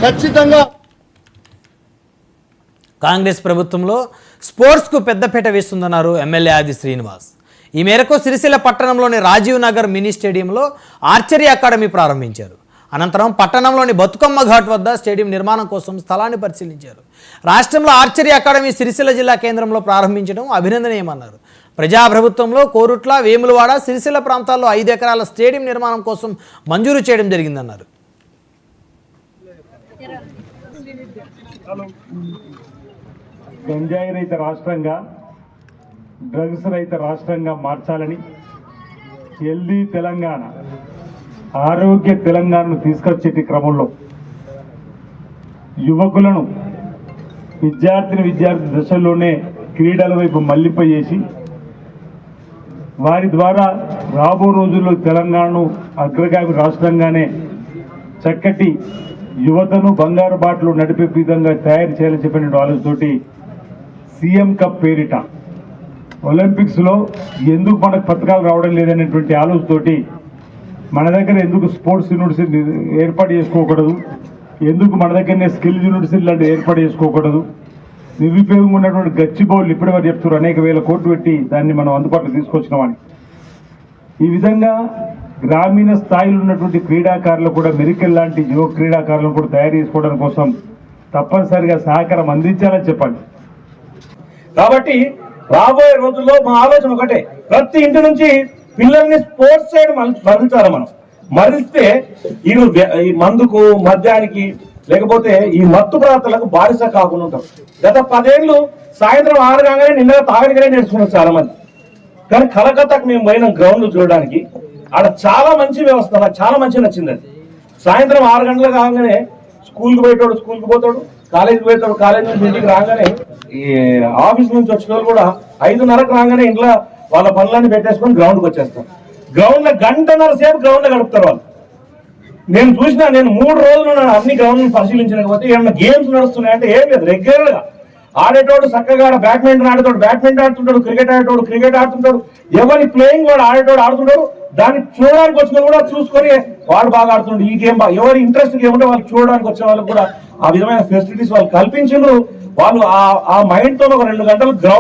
ఖచ్చితంగా కాంగ్రెస్ ప్రభుత్వంలో స్పోర్ట్స్కు పెద్దపీట వేస్తుందన్నారు ఎమ్మెల్యే ఆది శ్రీనివాస్. ఈ మేరకు సిరిసిల్ల పట్టణంలోని రాజీవ్ నగర్ మినీ స్టేడియంలో ఆర్చరీ అకాడమీ ప్రారంభించారు. అనంతరం పట్టణంలోని బతుకమ్మ ఘాట్ వద్ద స్టేడియం నిర్మాణం కోసం స్థలాన్ని పరిశీలించారు. రాష్ట్రంలో ఆర్చరీ అకాడమీ సిరిసిల్ల జిల్లా కేంద్రంలో ప్రారంభించడం అభినందనీయమన్నారు. ప్రజాప్రభుత్వంలో కోరుట్ల, వేములవాడ, సిరిసిల్ల ప్రాంతాల్లో 5 ఎకరాల స్టేడియం నిర్మాణం కోసం మంజూరు చేయడం జరిగిందన్నారు. గంజాయి రహిత రాష్ట్రంగా, డ్రగ్స్ రహిత రాష్ట్రంగా మార్చాలని, హెల్దీ తెలంగాణ, ఆరోగ్య తెలంగాణను తీసుకొచ్చే క్రమంలో యువకులను విద్యార్థి దశల్లోనే క్రీడల వైపు మళ్లింపజేసి వారి ద్వారా రాబో రోజుల్లో తెలంగాణను అగ్రగామి రాష్ట్రంగానే చక్కటి యువతను బంగారు బాటలు నడిపే విధంగా తయారు చేయాలని చెప్పిన ఆలోచనతోటి సీఎం కప్ పేరిట ఒలింపిక్స్లో ఎందుకు మనకు పథకాలు రావడం లేదనేటువంటి ఆలోచనతోటి మన దగ్గర ఎందుకు స్పోర్ట్స్ యూనివర్సిటీ ఏర్పాటు చేసుకోకూడదు, ఎందుకు మన దగ్గరనే స్కిల్ యూనివర్సిటీ లాంటివి ఏర్పాటు చేసుకోకూడదు, నిరుపయోగంగా ఉన్నటువంటి గచ్చిబౌళ్ళు ఇప్పటి వరకు చెప్తారు అనేక వేల కోట్లు పెట్టి దాన్ని మనం అందుబాటులో తీసుకొచ్చినామని. ఈ విధంగా గ్రామీణ స్థాయిలో ఉన్నటువంటి క్రీడాకారులు కూడా మెరికల్ లాంటి యువ క్రీడాకారులను కూడా తయారు చేసుకోవడం కోసం తప్పనిసరిగా సహకారం అందించాలని చెప్పండి. కాబట్టి రాబోయే రోజుల్లో మా ఆలోచన ఒకటే, ప్రతి ఇంటి నుంచి పిల్లల్ని స్పోర్ట్స్ సైడ్ మరలించాలి. మనం మరిస్తే ఈ మందుకు, మద్యానికి, లేకపోతే ఈ మత్తు పదార్థాలకు బానిస కాకుండా ఉంటాం. గత 10 ఏళ్ళు సాయంత్రం 6 కాగానే నిన్నగా తాగడికనే నేర్చుకున్నారు చాలా మంది. కానీ కలకత్తాకు మేము పోయిన గ్రౌండ్ చూడడానికి, ఆడ చాలా మంచి వ్యవస్థ, నాకు చాలా మంచిగా నచ్చింది. అది సాయంత్రం 6 గంటలకు కాగానే స్కూల్కి పోయేటోడు స్కూల్కి పోతాడు, కాలేజీకి పోయేటోడు కాలేజీ నుంచి ఇంటికి రాగానే, ఈ ఆఫీస్ నుంచి వచ్చిన వాళ్ళు కూడా 5:30కు రాగానే ఇంట్లో వాళ్ళ పనులన్నీ పెట్టేసుకొని గ్రౌండ్కి వచ్చేస్తారు. గ్రౌండ్లో 1.5 గంటల సేపు గ్రౌండ్లో గడుపుతారు వాళ్ళు. నేను 3 రోజులు అన్ని గ్రౌండ్లను పరిశీలించకపోతే ఏమన్నా గేమ్స్ నడుస్తున్నాయంటే ఏం లేదు. రెగ్యులర్గా ఆడేటోడు చక్కగా బ్యాడ్మింటన్ ఆడేటోడు బ్యాడ్మింటన్ ఆడుతుంటాడు, క్రికెట్ ఆడేటోడు క్రికెట్ ఆడుతుంటాడు, ఎవరి ప్లేయింగ్ వాడు ఆడేటోడు ఆడుతుంటాడు. దాన్ని చూడడానికి వచ్చిన కూడా చూసుకొని వాడు బాగా ఆడుతుంటాడు. ఈ గేమ్ ఎవరి ఇంట్రెస్ట్ గేమ్ ఉంటే వాళ్ళు చూడడానికి వచ్చే వాళ్ళకి కూడా ఆ విధమైన ఫెసిలిటీస్ వాళ్ళు కల్పించారు. వాళ్ళు ఆ మైండ్ తో ఒక 2 గంటలు గ్రౌండ్